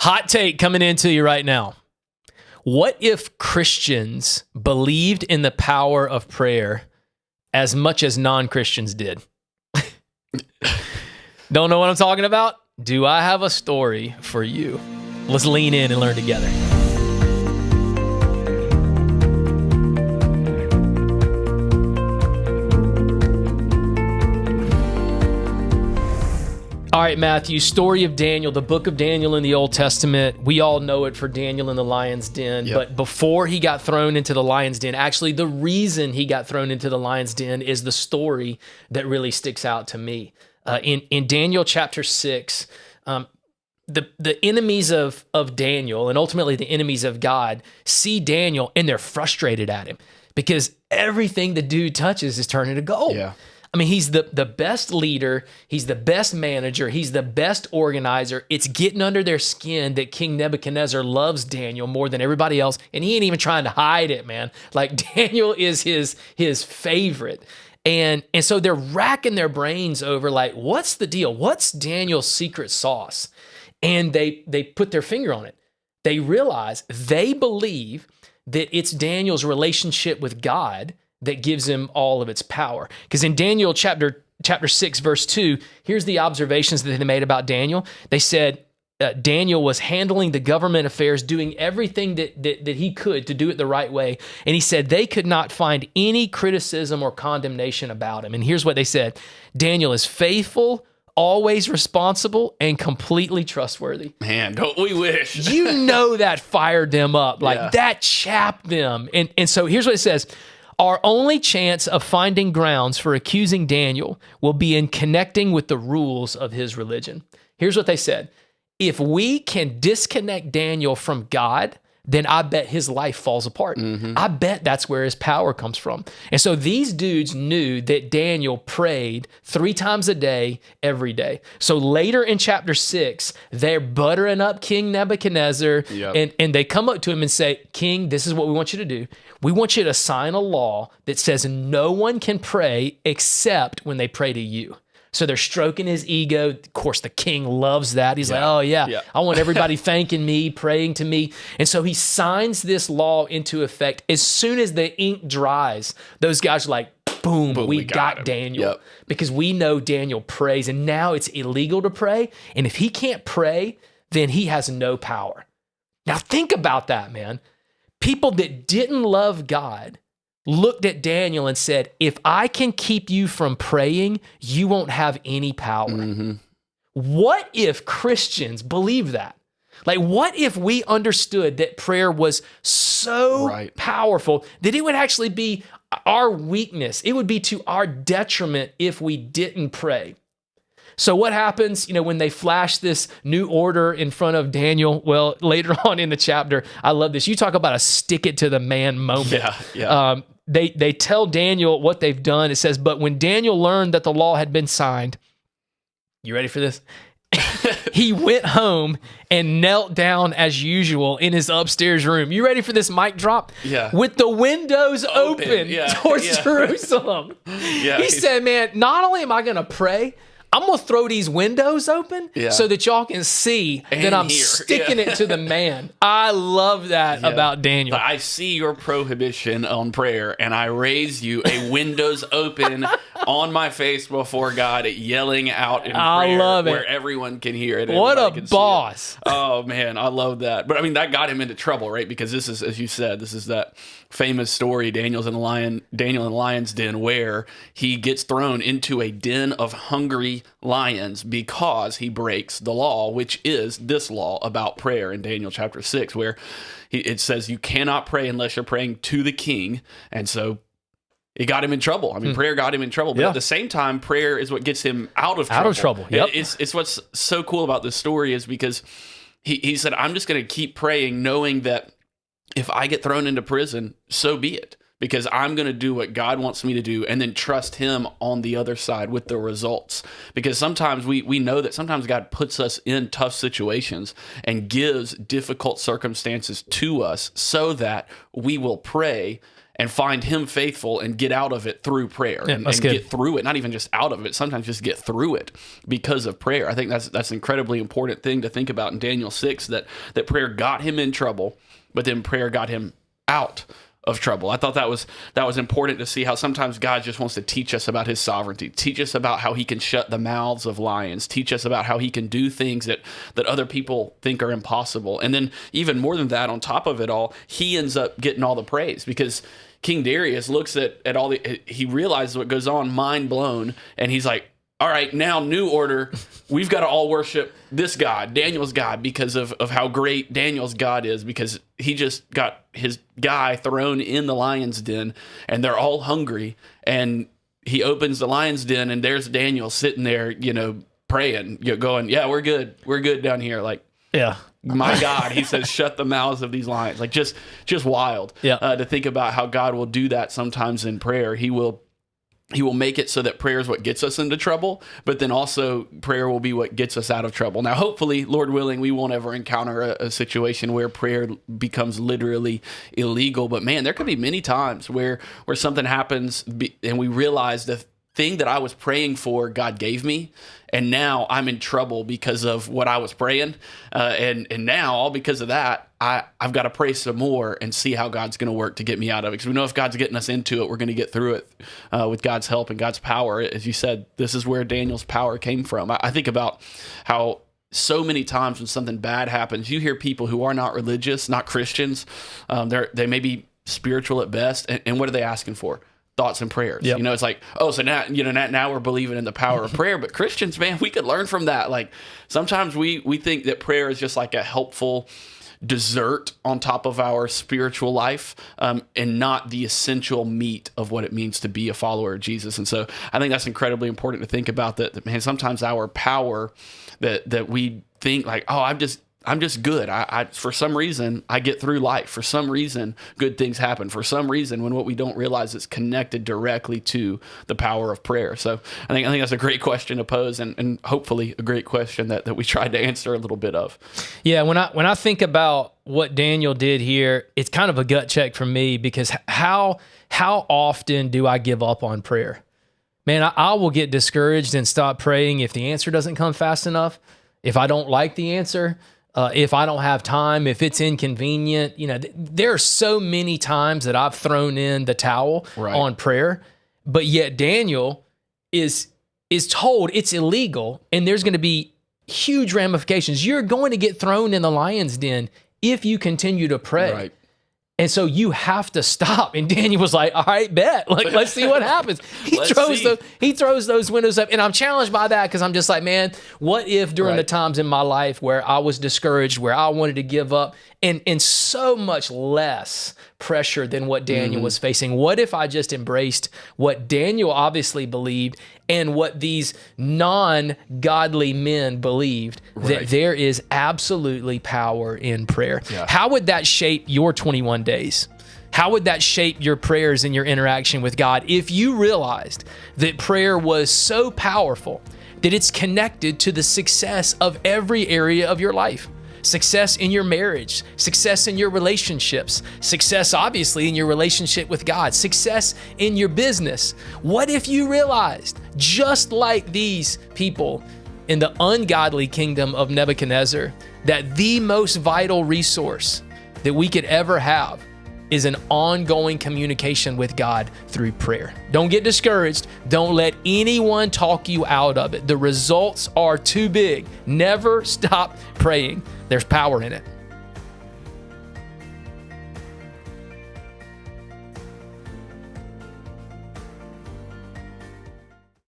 Hot take coming into you right now. What if Christians believed in the power of prayer as much as non-Christians did? Don't know what I'm talking about? Do I have a story for you? Let's lean in and learn together. All right, Matthew, story of Daniel, the book of Daniel in the Old Testament. We all know it for Daniel in the lion's den. Yep. But before he got thrown into the lion's den, actually the reason he got thrown into the lion's den is the story that really sticks out to me. In Daniel chapter 6, the enemies of Daniel and ultimately the enemies of God see Daniel and they're frustrated at him because everything the dude touches is turning to gold. Yeah. I mean, he's the best leader. He's the best manager. He's the best organizer. It's getting under their skin that King Nebuchadnezzar loves Daniel more than everybody else. And he ain't even trying to hide it, man. Like Daniel is his favorite. And so they're racking their brains over like, what's the deal? What's Daniel's secret sauce? And they put their finger on it. They realize, they believe that it's Daniel's relationship with God that gives him all of its power. Because in Daniel chapter 6, verse 2, here's the observations that they made about Daniel. They said Daniel was handling the government affairs, doing everything that he could to do it the right way. And he said they could not find any criticism or condemnation about him. And here's what they said. Daniel is faithful, always responsible, and completely trustworthy. Man, don't we wish? You know that fired them up. Like that chapped them. And so here's what it says. Our only chance of finding grounds for accusing Daniel will be in connecting with the rules of his religion. Here's what they said. If we can disconnect Daniel from God, then I bet his life falls apart. Mm-hmm. I bet that's where his power comes from. And so these dudes knew that Daniel prayed 3 times a day, every day. So later in chapter 6, they're buttering up King Nebuchadnezzar, and they come up to him and say, King, this is what we want you to do. We want you to sign a law that says no one can pray except when they pray to you. So they're stroking his ego. Of course, the king loves that. He's like, oh, yeah, I want everybody thanking me, praying to me. And so he signs this law into effect. As soon as the ink dries, those guys are like, boom, we got Daniel. Yep. Because we know Daniel prays, and now it's illegal to pray. And if he can't pray, then he has no power. Now think about that, man. People that didn't love God looked at Daniel and said, if I can keep you from praying, you won't have any power. Mm-hmm. What if Christians believe that? Like, what if we understood that prayer was so powerful that it would actually be our weakness? It would be to our detriment if we didn't pray. So what happens, when they flash this new order in front of Daniel? Well, later on in the chapter, I love this. You talk about a stick it to the man moment. Yeah. They tell Daniel what they've done. It says, but when Daniel learned that the law had been signed, you ready for this? He went home and knelt down as usual in his upstairs room. You ready for this mic drop? Yeah. With the windows open towards Jerusalem. Yeah. He said, man, not only am I going to pray, I'm going to throw these windows open so that y'all can see that I'm sticking it to the man. I love that about Daniel. I see your prohibition on prayer, and I raise you a windows open on my face before God, yelling out in prayer. I love it. Where everyone can hear it. What a boss. Oh, man, I love that. But, I mean, that got him into trouble, right? Because this is, as you said, this is that famous story, Daniel in the lion's den, where he gets thrown into a den of hungry lions because he breaks the law, which is this law about prayer in Daniel chapter 6, where it says you cannot pray unless you're praying to the king. And so it got him in trouble. I mean, prayer got him in trouble. But at the same time, prayer is what gets him out of trouble. Out of trouble, yep. It's what's so cool about this story is because he said, I'm just going to keep praying knowing that if I get thrown into prison, so be it, because I'm going to do what God wants me to do and then trust him on the other side with the results. Because sometimes we know that sometimes God puts us in tough situations and gives difficult circumstances to us so that we will pray and find him faithful and get out of it through prayer and get through it. Not even just out of it, sometimes just get through it because of prayer. I think that's an incredibly important thing to think about in Daniel 6, that prayer got him in trouble, but then prayer got him out of trouble. I thought that was important to see how sometimes God just wants to teach us about his sovereignty, teach us about how he can shut the mouths of lions, teach us about how he can do things that other people think are impossible. And then even more than that, on top of it all, he ends up getting all the praise, because King Darius looks at all he realizes what goes on, mind blown, and he's like, all right, now new order. We've got to all worship this God, Daniel's God, because of how great Daniel's God is, because he just got his guy thrown in the lion's den and they're all hungry. And he opens the lion's den and there's Daniel sitting there, praying, going, yeah, we're good. We're good down here. Like, yeah. My God, he says, shut the mouths of these lions. Like just wild to think about how God will do that sometimes in prayer. He will make it so that prayer is what gets us into trouble, but then also prayer will be what gets us out of trouble. Now, hopefully, Lord willing, we won't ever encounter a situation where prayer becomes literally illegal. But man, there could be many times where something happens and we realize the thing that I was praying for, God gave me, and now I'm in trouble because of what I was praying. And now, all because of that, I've got to pray some more and see how God's going to work to get me out of it. Because we know if God's getting us into it, we're going to get through it with God's help and God's power. As you said, this is where Daniel's power came from. I think about how so many times when something bad happens, you hear people who are not religious, not Christians, they may be spiritual at best, and what are they asking for? Thoughts and prayers. Yep. It's like, oh, so now we're believing in the power of prayer. But Christians, man, we could learn from that. Like sometimes we think that prayer is just like a helpful dessert on top of our spiritual life, and not the essential meat of what it means to be a follower of Jesus. And so I think that's incredibly important to think about, that man, sometimes our power that we think like, oh, I'm just good. I for some reason I get through life. For some reason good things happen. For some reason, when what we don't realize is connected directly to the power of prayer. So I think that's a great question to pose, and hopefully a great question that we tried to answer a little bit of. Yeah, when I think about what Daniel did here, it's kind of a gut check for me, because how often do I give up on prayer? Man, I will get discouraged and stop praying if the answer doesn't come fast enough, if I don't like the answer, if I don't have time, if it's inconvenient. There are so many times that I've thrown in the towel on prayer, but yet Daniel is told it's illegal and there's going to be huge ramifications. You're going to get thrown in the lion's den if you continue to pray. Right. And so you have to stop. And Daniel was like, all right, bet. Like, let's see what happens. He throws those windows up. And I'm challenged by that, because I'm just like, man, what if during the times in my life where I was discouraged, where I wanted to give up, and so much less pressure than what Daniel was facing, what if I just embraced what Daniel obviously believed and what these non-godly men believed, that there is absolutely power in prayer? Yeah. How would that shape your 21 days? How would that shape your prayers and your interaction with God if you realized that prayer was so powerful that it's connected to the success of every area of your life? Success in your marriage, success in your relationships, success obviously in your relationship with God, success in your business. What if you realized, just like these people in the ungodly kingdom of Nebuchadnezzar, that the most vital resource that we could ever have is an ongoing communication with God through prayer? Don't get discouraged. Don't let anyone talk you out of it. The results are too big. Never stop praying. There's power in it.